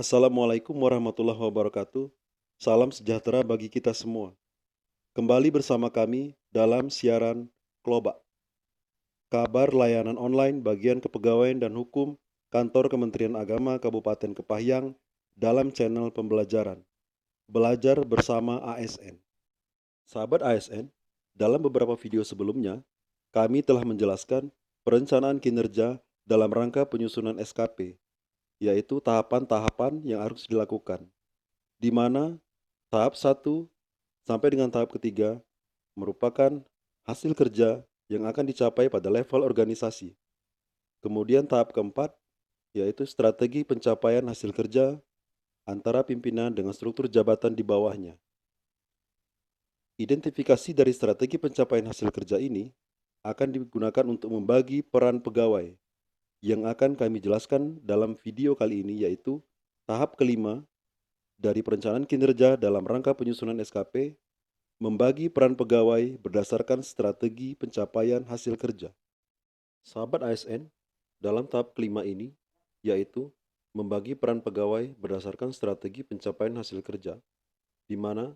Assalamualaikum warahmatullahi wabarakatuh. Salam sejahtera bagi kita semua. Kembali bersama kami dalam siaran Kloba, kabar layanan online bagian kepegawaian dan hukum Kantor Kementerian Agama Kabupaten Kepahyang dalam channel pembelajaran Belajar Bersama ASN. Sahabat ASN, dalam beberapa video sebelumnya, kami telah menjelaskan perencanaan kinerja dalam rangka penyusunan SKP, yaitu tahapan-tahapan yang harus dilakukan, di mana tahap 1 sampai dengan tahap ketiga merupakan hasil kerja yang akan dicapai pada level organisasi. Kemudian tahap keempat yaitu strategi pencapaian hasil kerja antara pimpinan dengan struktur jabatan di bawahnya. Identifikasi dari strategi pencapaian hasil kerja ini akan digunakan untuk membagi peran pegawai yang akan kami jelaskan dalam video kali ini, yaitu tahap kelima dari perencanaan kinerja dalam rangka penyusunan SKP, membagi peran pegawai berdasarkan strategi pencapaian hasil kerja. Sahabat ASN, dalam tahap kelima ini, yaitu membagi peran pegawai berdasarkan strategi pencapaian hasil kerja, di mana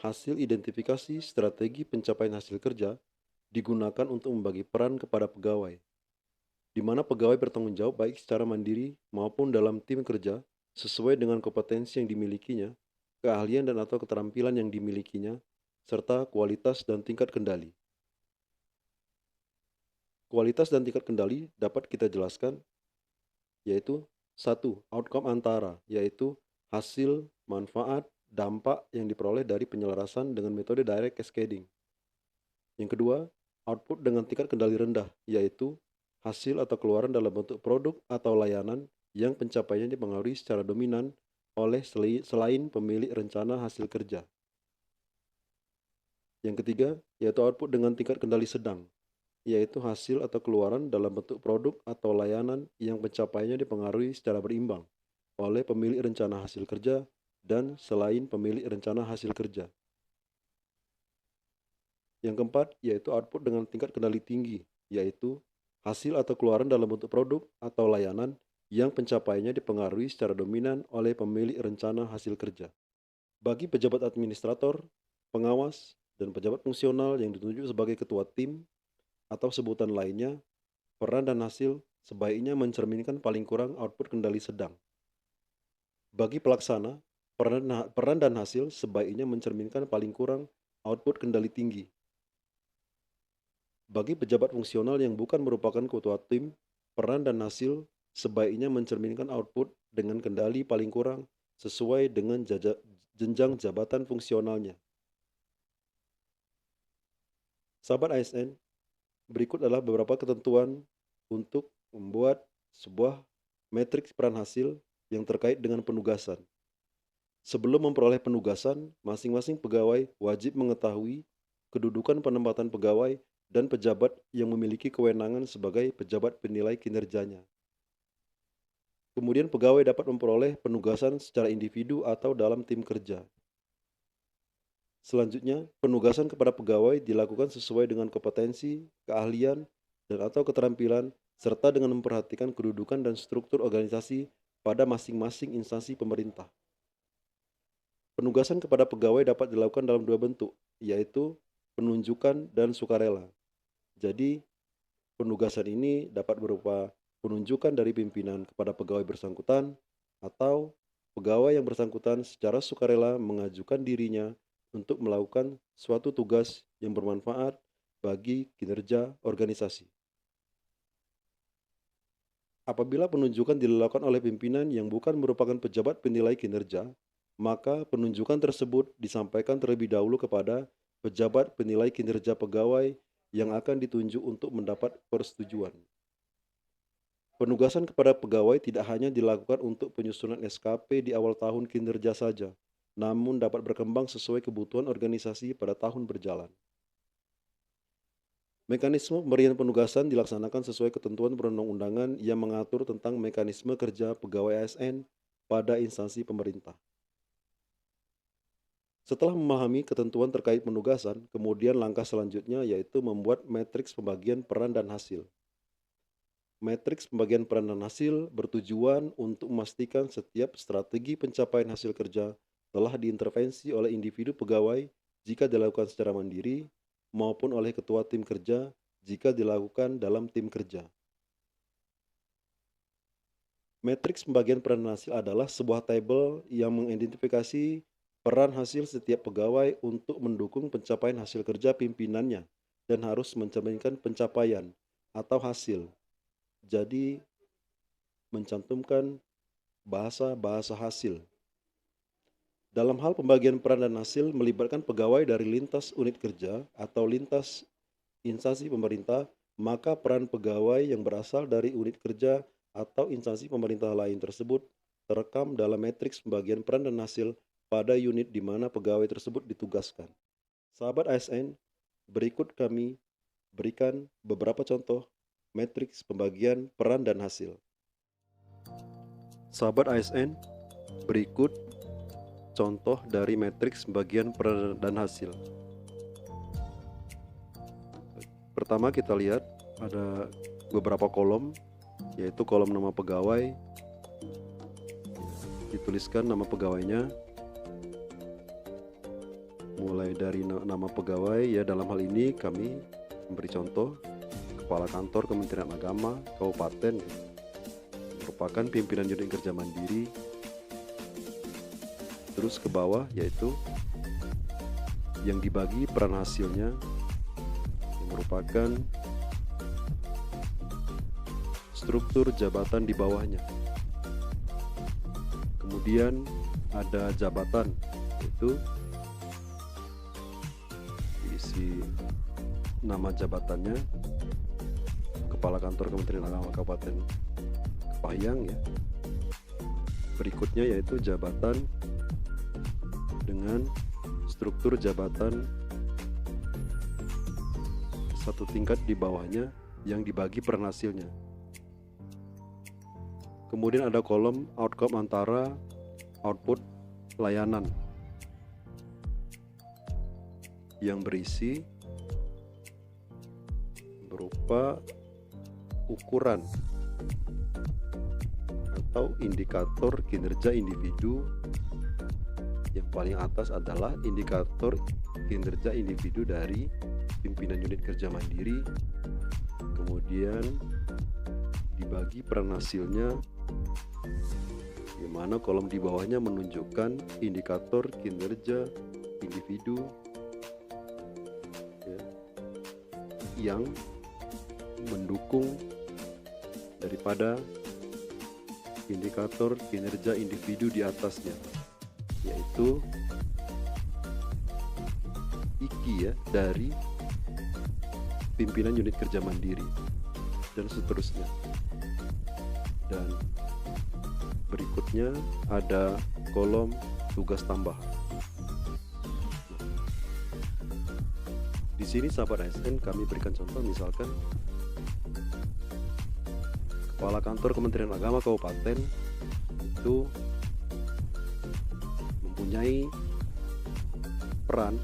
hasil identifikasi strategi pencapaian hasil kerja digunakan untuk membagi peran kepada pegawai, di mana pegawai bertanggung jawab baik secara mandiri maupun dalam tim kerja sesuai dengan kompetensi yang dimilikinya, keahlian dan atau keterampilan yang dimilikinya, serta kualitas dan tingkat kendali. Kualitas dan tingkat kendali dapat kita jelaskan yaitu satu, outcome antara, yaitu hasil, manfaat, dampak yang diperoleh dari penyelarasan dengan metode direct cascading. Yang kedua, output dengan tingkat kendali rendah, yaitu hasil atau keluaran dalam bentuk produk atau layanan yang pencapaiannya dipengaruhi secara dominan oleh selain pemilik rencana hasil kerja. Yang ketiga, yaitu output dengan tingkat kendali sedang, yaitu hasil atau keluaran dalam bentuk produk atau layanan yang pencapaiannya dipengaruhi secara berimbang oleh pemilik rencana hasil kerja dan selain pemilik rencana hasil kerja. Yang keempat, yaitu output dengan tingkat kendali tinggi, yaitu hasil atau keluaran dalam bentuk produk atau layanan yang pencapaiannya dipengaruhi secara dominan oleh pemilik rencana hasil kerja. Bagi pejabat administrator, pengawas, dan pejabat fungsional yang ditunjuk sebagai ketua tim atau sebutan lainnya, peran dan hasil sebaiknya mencerminkan paling kurang output kendali sedang. Bagi pelaksana, peran dan hasil sebaiknya mencerminkan paling kurang output kendali tinggi. Bagi pejabat fungsional yang bukan merupakan ketua tim, peran dan hasil sebaiknya mencerminkan output dengan kendali paling kurang sesuai dengan jenjang jabatan fungsionalnya. Sahabat ASN, berikut adalah beberapa ketentuan untuk membuat sebuah matriks peran hasil yang terkait dengan penugasan. Sebelum memperoleh penugasan, masing-masing pegawai wajib mengetahui kedudukan penempatan pegawai dan pejabat yang memiliki kewenangan sebagai pejabat penilai kinerjanya. Kemudian pegawai dapat memperoleh penugasan secara individu atau dalam tim kerja. Selanjutnya, penugasan kepada pegawai dilakukan sesuai dengan kompetensi, keahlian, dan atau keterampilan, serta dengan memperhatikan kedudukan dan struktur organisasi pada masing-masing instansi pemerintah. Penugasan kepada pegawai dapat dilakukan dalam dua bentuk, yaitu penunjukan dan sukarela. Jadi, penugasan ini dapat berupa penunjukan dari pimpinan kepada pegawai bersangkutan atau pegawai yang bersangkutan secara sukarela mengajukan dirinya untuk melakukan suatu tugas yang bermanfaat bagi kinerja organisasi. Apabila penunjukan dilakukan oleh pimpinan yang bukan merupakan pejabat penilai kinerja, maka penunjukan tersebut disampaikan terlebih dahulu kepada pejabat penilai kinerja pegawai yang akan ditunjuk untuk mendapat persetujuan. Penugasan kepada pegawai tidak hanya dilakukan untuk penyusunan SKP di awal tahun kinerja saja, namun dapat berkembang sesuai kebutuhan organisasi pada tahun berjalan. Mekanisme pemberian penugasan dilaksanakan sesuai ketentuan perundang-undangan yang mengatur tentang mekanisme kerja pegawai ASN pada instansi pemerintah. Setelah memahami ketentuan terkait penugasan, kemudian langkah selanjutnya yaitu membuat matriks pembagian peran dan hasil. Matriks pembagian peran dan hasil bertujuan untuk memastikan setiap strategi pencapaian hasil kerja telah diintervensi oleh individu pegawai jika dilakukan secara mandiri maupun oleh ketua tim kerja jika dilakukan dalam tim kerja. Matriks pembagian peran dan hasil adalah sebuah tabel yang mengidentifikasi peran hasil setiap pegawai untuk mendukung pencapaian hasil kerja pimpinannya dan harus mencerminkan pencapaian atau hasil. Jadi, mencantumkan bahasa-bahasa hasil. Dalam hal pembagian peran dan hasil melibatkan pegawai dari lintas unit kerja atau lintas instansi pemerintah, maka peran pegawai yang berasal dari unit kerja atau instansi pemerintah lain tersebut terekam dalam matriks pembagian peran dan hasil pada unit di mana pegawai tersebut ditugaskan. Sahabat ASN, berikut kami berikan beberapa contoh matriks pembagian peran dan hasil. Sahabat ASN, berikut contoh dari matriks pembagian peran dan hasil. Pertama kita lihat ada beberapa kolom, yaitu kolom nama pegawai, dituliskan nama pegawainya, mulai dari nama pegawai ya, dalam hal ini kami memberi contoh Kepala Kantor Kementerian Agama Kabupaten, merupakan pimpinan unit kerja mandiri. Terus ke bawah yaitu yang dibagi peran hasilnya, yang merupakan struktur jabatan di bawahnya. Kemudian ada jabatan, yaitu diisi nama jabatannya, Kepala Kantor Kementerian Agama Kabupaten Kepahyang ya. Berikutnya yaitu jabatan dengan struktur jabatan satu tingkat di bawahnya yang dibagi peran hasilnya. Kemudian ada kolom outcome antara output layanan yang berisi berupa ukuran atau indikator kinerja individu. Yang paling atas adalah indikator kinerja individu dari pimpinan unit kerja mandiri. Kemudian dibagi peran hasilnya, di mana kolom di bawahnya menunjukkan indikator kinerja individu ya, yang mendukung daripada indikator kinerja individu di atasnya, yaitu IKI ya, dari pimpinan unit kerja mandiri dan seterusnya. Dan berikutnya ada kolom tugas tambahan. Di sini sahabat ASN kami berikan contoh, misalkan Kepala Kantor Kementerian Agama Kabupaten itu mempunyai peran,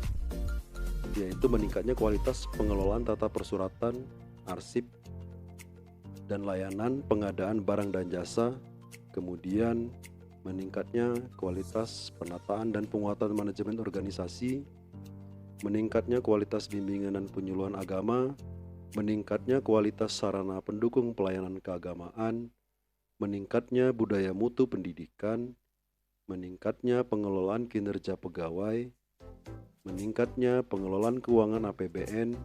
yaitu meningkatnya kualitas pengelolaan tata persuratan, arsip, dan layanan pengadaan barang dan jasa, kemudian meningkatnya kualitas penataan dan penguatan manajemen organisasi, meningkatnya kualitas bimbingan dan penyuluhan agama, meningkatnya kualitas sarana pendukung pelayanan keagamaan, meningkatnya budaya mutu pendidikan, meningkatnya pengelolaan kinerja pegawai, meningkatnya pengelolaan keuangan APBN,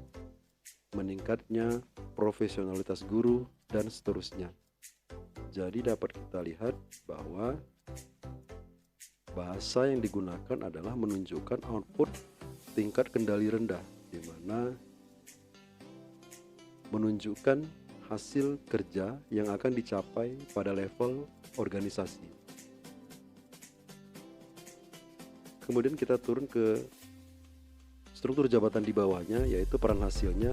meningkatnya profesionalitas guru, dan seterusnya. Jadi dapat kita lihat bahwa bahasa yang digunakan adalah menunjukkan output tingkat kendali rendah, di mana menunjukkan hasil kerja yang akan dicapai pada level organisasi. Kemudian kita turun ke struktur jabatan di bawahnya, yaitu peran hasilnya.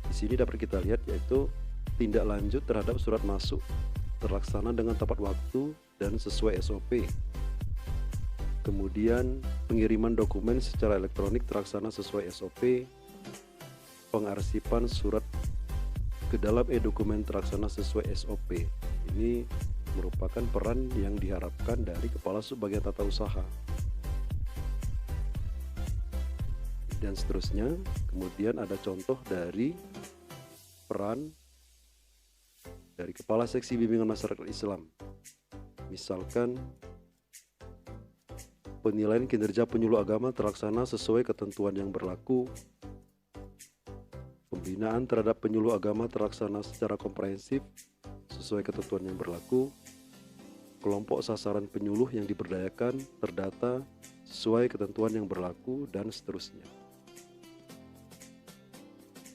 Di sini dapat kita lihat yaitu tindak lanjut terhadap surat masuk terlaksana dengan tepat waktu dan sesuai SOP. Kemudian pengiriman dokumen secara elektronik terlaksana sesuai SOP. Pengarsipan surat ke dalam e-dokumen terlaksana sesuai SOP. Ini merupakan peran yang diharapkan dari kepala subbagian tata usaha. Dan seterusnya. Kemudian ada contoh dari peran dari kepala seksi bimbingan masyarakat Islam. Misalkan penilaian kinerja penyuluh agama terlaksana sesuai ketentuan yang berlaku. Pembinaan terhadap penyuluh agama terlaksana secara komprehensif sesuai ketentuan yang berlaku. Kelompok sasaran penyuluh yang diberdayakan terdata sesuai ketentuan yang berlaku, dan seterusnya.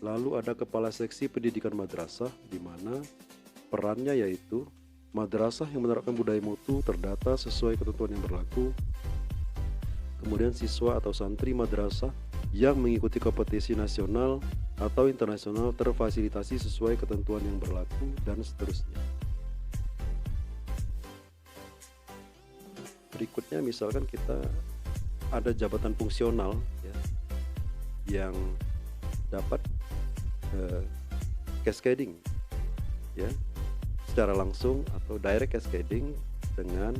Lalu ada kepala seksi pendidikan madrasah, di mana perannya yaitu madrasah yang menerapkan budaya mutu terdata sesuai ketentuan yang berlaku. Kemudian siswa atau santri madrasah yang mengikuti kompetisi nasional atau internasional terfasilitasi sesuai ketentuan yang berlaku, dan seterusnya. Berikutnya misalkan kita ada jabatan fungsional ya, yang dapat cascading ya, secara langsung atau direct cascading dengan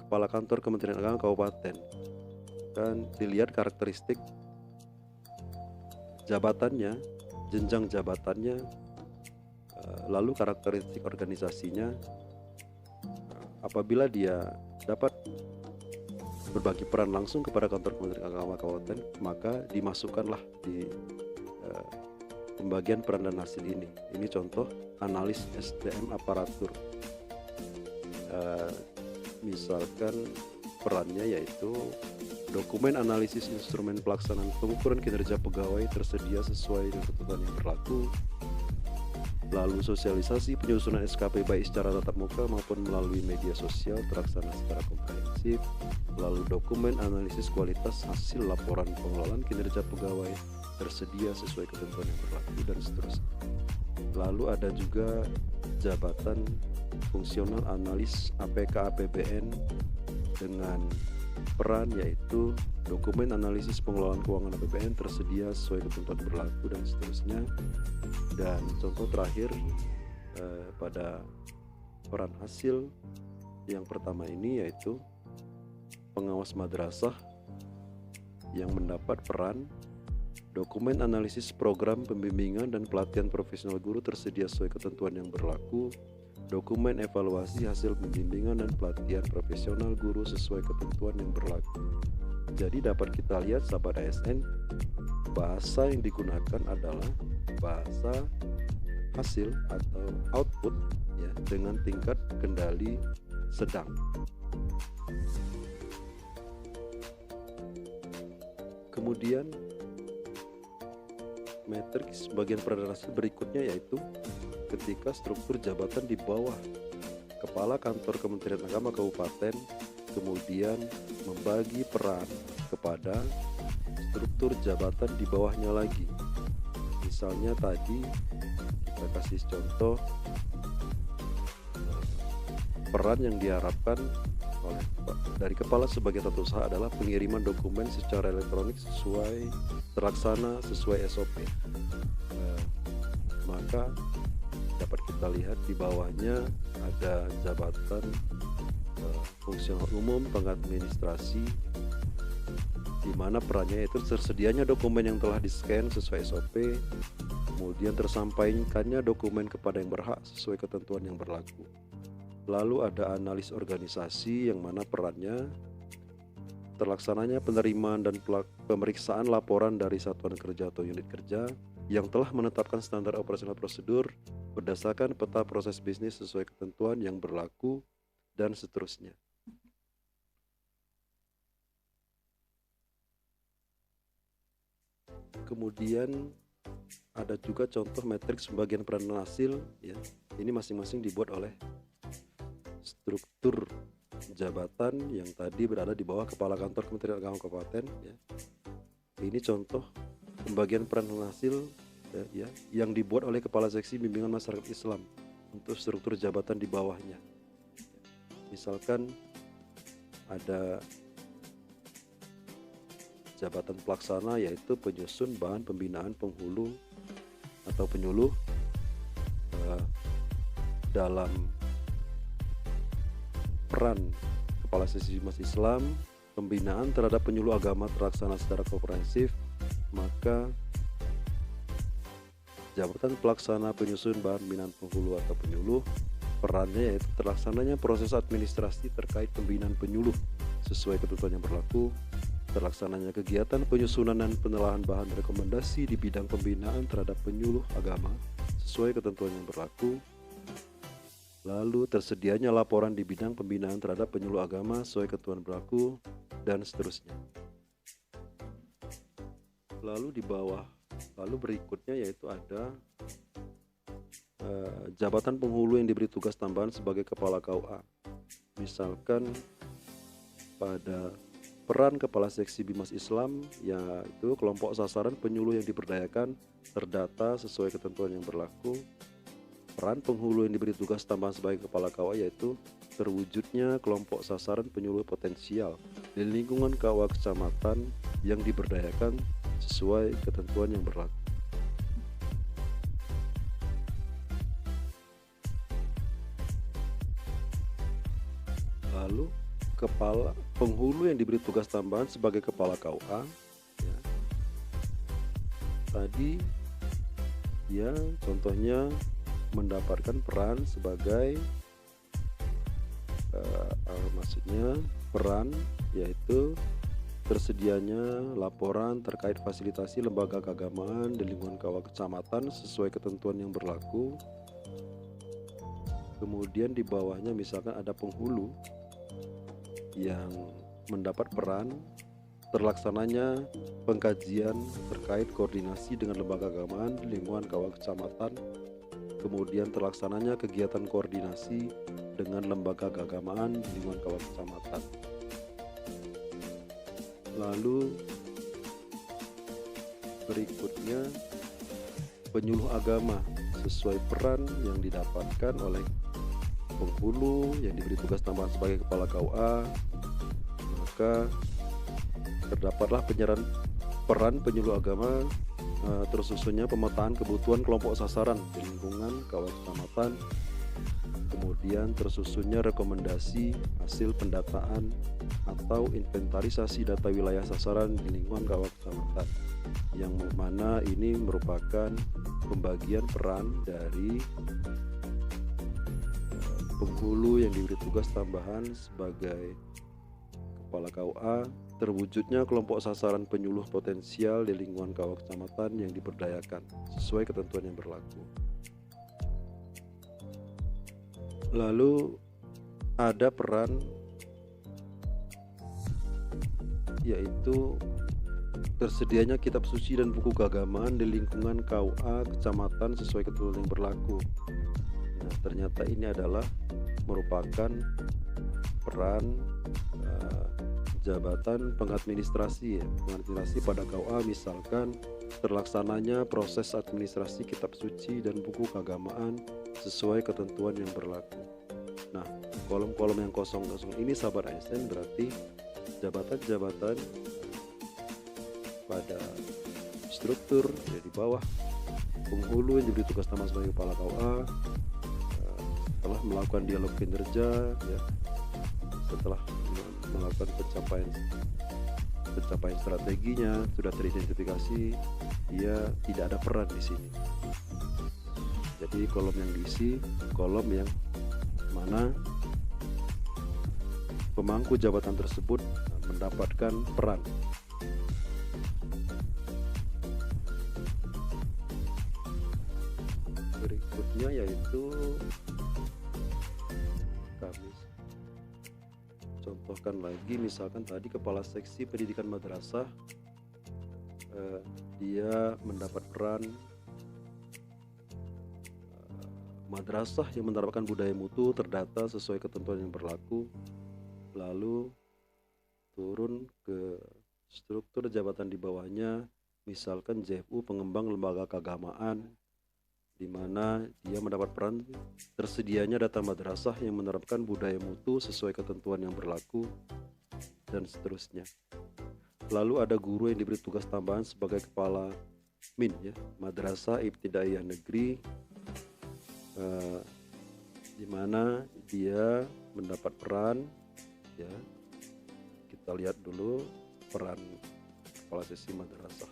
kepala kantor Kementerian Agama kabupaten. Dan dilihat karakteristik jabatannya, jenjang jabatannya, lalu karakteristik organisasinya. Apabila dia dapat berbagi peran langsung kepada kantor Kementerian Agama kabupaten, maka dimasukkanlah di pembagian peran dan hasil ini. Ini contoh analis SDM aparatur. Misalkan perannya yaitu dokumen analisis instrumen pelaksanaan pengukuran kinerja pegawai tersedia sesuai dengan ketentuan yang berlaku. Lalu sosialisasi penyusunan SKP baik secara tatap muka maupun melalui media sosial terlaksana secara komprehensif. Lalu dokumen analisis kualitas hasil laporan pengelolaan kinerja pegawai tersedia sesuai ketentuan yang berlaku, dan seterusnya. Lalu ada juga jabatan fungsional analis APK APBN dengan peran yaitu dokumen analisis pengelolaan keuangan APBN tersedia sesuai ketentuan berlaku, dan seterusnya. Dan contoh terakhir pada peran hasil yang pertama ini yaitu pengawas madrasah yang mendapat peran dokumen analisis program pembimbingan dan pelatihan profesional guru tersedia sesuai ketentuan yang berlaku. Dokumen evaluasi hasil pembimbingan dan pelatihan profesional guru sesuai ketentuan yang berlaku. Jadi dapat kita lihat sahabat ASN, bahasa yang digunakan adalah bahasa hasil atau output ya, dengan tingkat kendali sedang. Kemudian matriks bagian peran hasil berikutnya yaitu ketika struktur jabatan di bawah kepala kantor Kementerian Agama kabupaten kemudian membagi peran kepada struktur jabatan di bawahnya lagi. Misalnya tadi kita kasih contoh peran yang diharapkan dari kepala sebagai tata usaha adalah pengiriman dokumen secara elektronik terlaksana sesuai SOP. Maka dapat kita lihat di bawahnya ada jabatan fungsional umum pengadministrasi, di mana perannya itu tersedianya dokumen yang telah di-scan sesuai SOP, kemudian tersampaikannya dokumen kepada yang berhak sesuai ketentuan yang berlaku. Lalu ada analis organisasi yang mana perannya terlaksananya penerimaan dan pemeriksaan laporan dari satuan kerja atau unit kerja yang telah menetapkan standar operasional prosedur berdasarkan peta proses bisnis sesuai ketentuan yang berlaku, dan seterusnya. Kemudian ada juga contoh matriks pembagian peran dan hasil ya. Ini masing-masing dibuat oleh struktur jabatan yang tadi berada di bawah kepala kantor Kementerian Agama kabupaten ya. Ini contoh pembagian peran dan hasil ya, yang dibuat oleh kepala seksi bimbingan masyarakat Islam untuk struktur jabatan di bawahnya. Misalkan ada jabatan pelaksana yaitu penyusun bahan pembinaan penghulu atau penyuluh dalam peran Kepala Seksi Bimas Islam, pembinaan terhadap penyuluh agama terlaksana secara komprehensif, maka jabatan pelaksana penyusun bahan binaan penghulu atau penyuluh, perannya yaitu terlaksananya proses administrasi terkait pembinaan penyuluh sesuai ketentuan yang berlaku, terlaksananya kegiatan penyusunan dan penelaahan bahan rekomendasi di bidang pembinaan terhadap penyuluh agama sesuai ketentuan yang berlaku, lalu tersedianya laporan di bidang pembinaan terhadap penyuluh agama sesuai ketentuan berlaku, dan seterusnya. Lalu berikutnya yaitu ada jabatan penghulu yang diberi tugas tambahan sebagai kepala KUA. Misalkan pada peran Kepala Seksi Bimas Islam, yaitu kelompok sasaran penyuluh yang diberdayakan terdata sesuai ketentuan yang berlaku. Peran penghulu yang diberi tugas tambahan sebagai kepala KUA yaitu terwujudnya kelompok sasaran penyuluh potensial di lingkungan KUA kecamatan yang diberdayakan sesuai ketentuan yang berlaku. Lalu kepala penghulu yang diberi tugas tambahan sebagai kepala KUA, ya, tadi ya contohnya mendapatkan peran sebagai maksudnya peran yaitu tersedianya laporan terkait fasilitasi lembaga keagamaan di lingkungan KUA kecamatan sesuai ketentuan yang berlaku. Kemudian di bawahnya misalkan ada penghulu yang mendapat peran terlaksananya pengkajian terkait koordinasi dengan lembaga keagamaan di lingkungan KUA kecamatan, kemudian terlaksananya kegiatan koordinasi dengan lembaga keagamaan di lingkungan KUA kecamatan. Lalu berikutnya penyuluh agama sesuai peran yang didapatkan oleh penghulu yang diberi tugas tambahan sebagai kepala KUA, maka terdapatlah peran penyuluh agama tersusunnya pemetaan kebutuhan kelompok sasaran di lingkungan KUA kecamatan, kemudian tersusunnya rekomendasi hasil pendataan atau inventarisasi data wilayah sasaran di lingkungan KUA kecamatan, yang mana ini merupakan pembagian peran dari penghulu yang diberi tugas tambahan sebagai kepala KUA, terwujudnya kelompok sasaran penyuluh potensial di lingkungan KUA kecamatan yang diberdayakan sesuai ketentuan yang berlaku. Lalu ada peran yaitu tersedianya kitab suci dan buku keagamaan di lingkungan KUA kecamatan sesuai ketentuan yang berlaku. Nah, ternyata ini adalah merupakan peran jabatan pengadministrasi pada KUA, misalkan terlaksananya proses administrasi kitab suci dan buku keagamaan sesuai ketentuan yang berlaku. Nah, kolom-kolom yang kosong-kosong ini sahabat ASN berarti jabatan-jabatan pada struktur ya, di bawah penghulu yang diberi tugas tambahan sebagai kepala KUA setelah melakukan dialog kinerja ya, setelah melakukan pencapaian strateginya sudah teridentifikasi, dia tidak ada peran di sini. Jadi kolom yang diisi kolom yang mana pemangku jabatan tersebut mendapatkan peran. Berikutnya yaitu kami contohkan lagi, misalkan tadi kepala seksi pendidikan madrasah, dia mendapat peran madrasah yang menerapkan budaya mutu terdata sesuai ketentuan yang berlaku. Lalu turun ke struktur jabatan di bawahnya, misalkan JFU pengembang lembaga keagamaan, di mana dia mendapat peran tersedianya data madrasah yang menerapkan budaya mutu sesuai ketentuan yang berlaku, dan seterusnya. Lalu ada guru yang diberi tugas tambahan sebagai kepala MIN ya, Madrasah Ibtidaiyah Negeri, eh, di mana dia mendapat peran ya. Kita lihat dulu peran kepala seksi madrasah,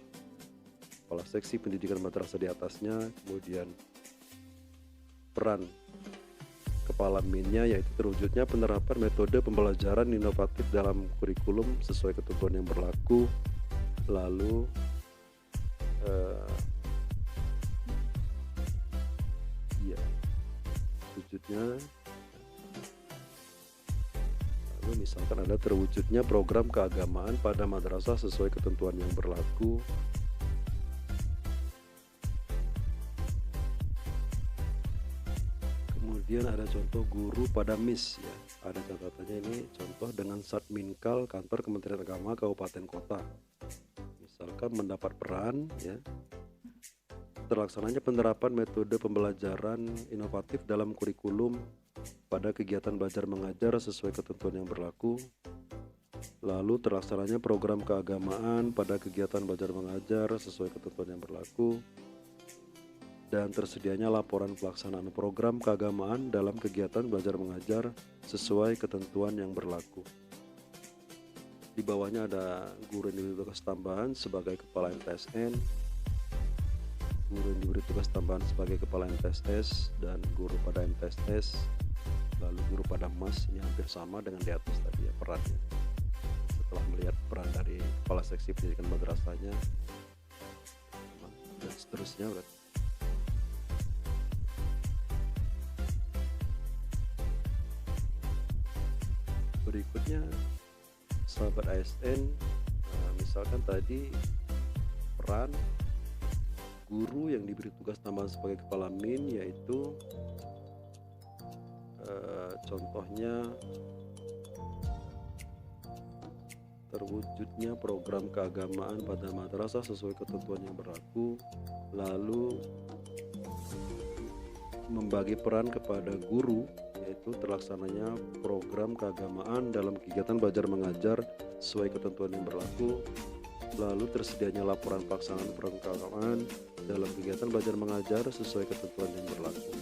kepala seksi pendidikan madrasah di atasnya, kemudian peran kepala MIN-nya, yaitu terwujudnya penerapan metode pembelajaran inovatif dalam kurikulum sesuai ketentuan yang berlaku. Lalu ya wujudnya, lalu misalkan ada terwujudnya program keagamaan pada madrasah sesuai ketentuan yang berlaku. Kemudian ada contoh guru pada MIS ya. Ada catatannya ini contoh dengan Satminkal Kantor Kementerian Agama Kabupaten Kota. Misalkan mendapat peran ya, terlaksananya penerapan metode pembelajaran inovatif dalam kurikulum pada kegiatan belajar mengajar sesuai ketentuan yang berlaku. Lalu terlaksananya program keagamaan pada kegiatan belajar mengajar sesuai ketentuan yang berlaku. Dan tersedianya laporan pelaksanaan program keagamaan dalam kegiatan belajar mengajar sesuai ketentuan yang berlaku. Di bawahnya ada guru yang diberi tugas tambahan sebagai kepala MTSN, guru yang diberi tugas tambahan sebagai kepala MTSS, dan guru pada MTSS, lalu guru pada MAS. Ini hampir sama dengan di atas tadi ya perannya. Setelah melihat peran dari kepala seksi pendidikan madrasahnya dan seterusnya, berarti berikutnya sahabat ASN, misalkan tadi peran guru yang diberi tugas tambahan sebagai kepala MIN, yaitu contohnya terwujudnya program keagamaan pada madrasah sesuai ketentuan yang berlaku. Lalu membagi peran kepada guru, yaitu terlaksananya program keagamaan dalam kegiatan belajar mengajar sesuai ketentuan yang berlaku. Lalu tersedianya laporan pelaksanaan program keagamaan dalam kegiatan belajar mengajar sesuai ketentuan yang berlaku.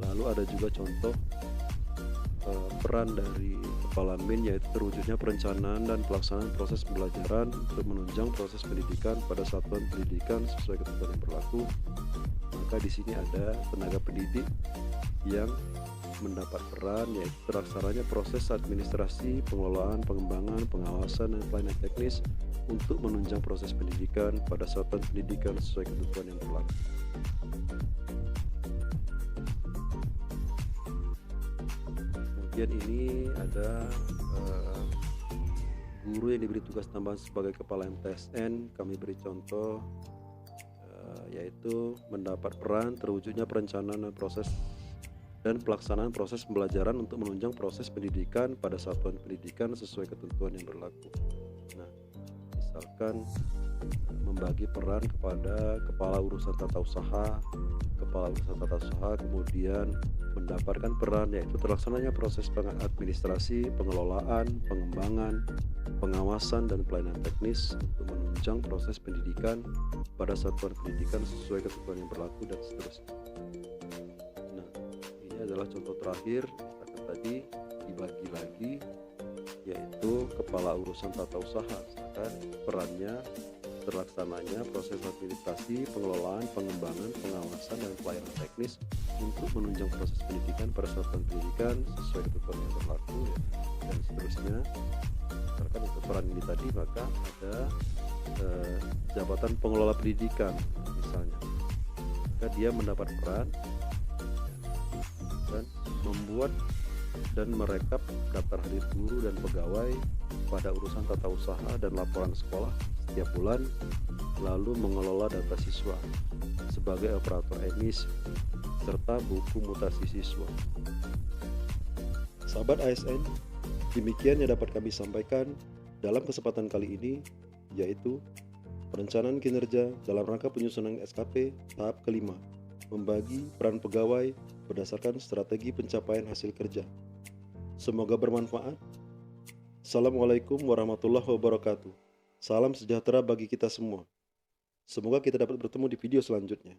Lalu ada juga contoh peran dari kepala MIN, yaitu terwujudnya perencanaan dan pelaksanaan proses pembelajaran untuk menunjang proses pendidikan pada satuan pendidikan sesuai ketentuan yang berlaku. Maka di sini ada tenaga pendidik yang mendapat peran, yaitu terlaksananya proses administrasi, pengelolaan, pengembangan, pengawasan, dan pelayanan teknis untuk menunjang proses pendidikan pada satuan pendidikan sesuai ketentuan yang berlaku. Kemudian ini ada guru yang diberi tugas tambahan sebagai kepala MTSN. Kami beri contoh yaitu mendapat peran terwujudnya perencanaan dan pelaksanaan proses pembelajaran untuk menunjang proses pendidikan pada satuan pendidikan sesuai ketentuan yang berlaku. Nah, misalkan membagi peran kepada kepala urusan tata usaha, kemudian mendapatkan peran yaitu terlaksananya proses administrasi, pengelolaan, pengembangan, pengawasan, dan pelayanan teknis untuk menunjang proses pendidikan pada satuan pendidikan sesuai ketentuan yang berlaku, dan seterusnya. Nah, ini adalah contoh terakhir. Misalkan tadi dibagi lagi, yaitu kepala urusan tata usaha, misalkan perannya terlaksananya proses administrasi, pengelolaan, pengembangan, pengawasan, dan pelayanan teknis untuk menunjang proses pendidikan pada satuan pendidikan sesuai ketentuan yang berlaku, ya, dan seterusnya. Misalkan untuk peran ini tadi, maka ada jabatan pengelola pendidikan misalnya, maka dia mendapat peran dan membuat dan merekap daftar hadir guru dan pegawai pada urusan tata usaha dan laporan sekolah setiap bulan, lalu mengelola data siswa sebagai operator emis serta buku mutasi siswa. Sahabat ASN, demikian yang dapat kami sampaikan dalam kesempatan kali ini, yaitu perencanaan kinerja dalam rangka penyusunan SKP tahap kelima, membagi peran pegawai berdasarkan strategi pencapaian hasil kerja. Semoga bermanfaat. Assalamualaikum warahmatullahi wabarakatuh. Salam sejahtera bagi kita semua. Semoga kita dapat bertemu di video selanjutnya.